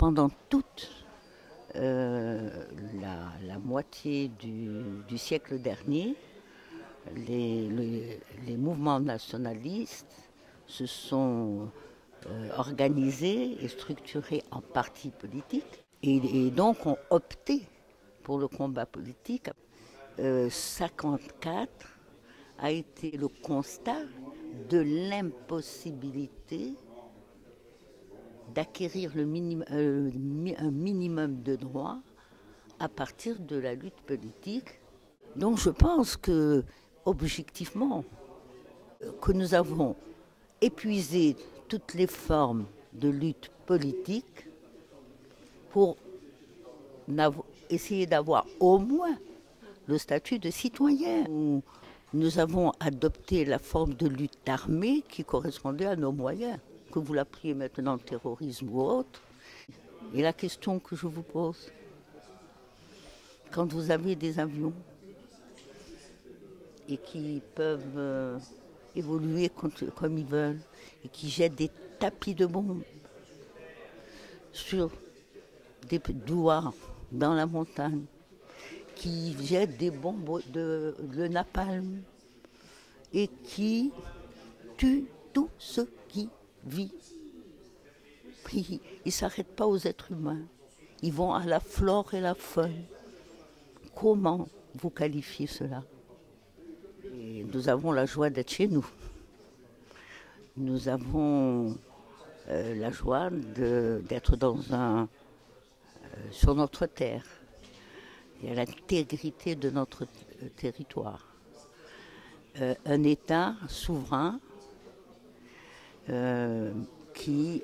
pendant toute la moitié du siècle dernier, les mouvements nationalistes se sont organisés et structurés en partis politiques et donc ont opté pour le combat politique. 54 a été le constat de l'impossibilité d'acquérir un minimum de droits à partir de la lutte politique. Donc je pense que, objectivement, que nous avons épuisé toutes les formes de lutte politique pour essayer d'avoir au moins le statut de citoyen. Nous avons adopté la forme de lutte armée qui correspondait à nos moyens, que vous l'appeliez maintenant terrorisme ou autre. Et la question que je vous pose, quand vous avez des avions et qui peuvent évoluer comme ils veulent et qui jettent des tapis de bombes sur des douars dans la montagne, qui jettent des bombes de napalm et qui tuent tout ce qui vit. Ils ne s'arrêtent pas aux êtres humains, ils vont à la flore et la faune. Comment vous qualifiez cela? Et nous avons la joie d'être chez nous. Nous avons la joie d'être sur notre terre. Il y a l'intégrité de notre territoire. Un État souverain qui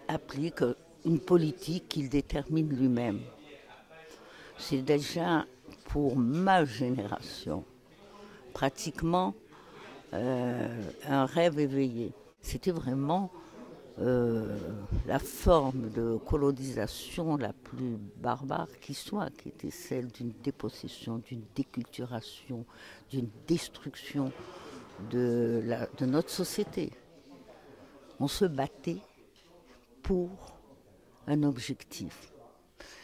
applique une politique qu'il détermine lui-même. C'est déjà pour ma génération pratiquement un rêve éveillé. C'était vraiment la forme de colonisation la plus barbare qui soit, qui était celle d'une dépossession, d'une déculturation, d'une destruction de notre société. On se battait pour un objectif.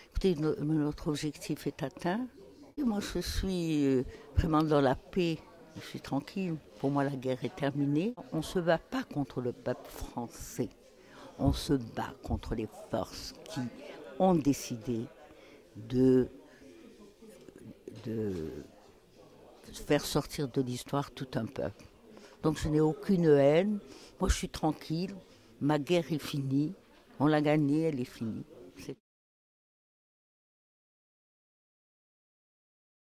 Écoutez, notre objectif est atteint. Et moi, je suis vraiment dans la paix. Je suis tranquille. Pour moi, la guerre est terminée. On ne se bat pas contre le peuple français. On se bat contre les forces qui ont décidé de faire sortir de l'histoire tout un peuple. Donc je n'ai aucune haine. Moi, je suis tranquille. Ma guerre est finie. On l'a gagnée, elle est finie.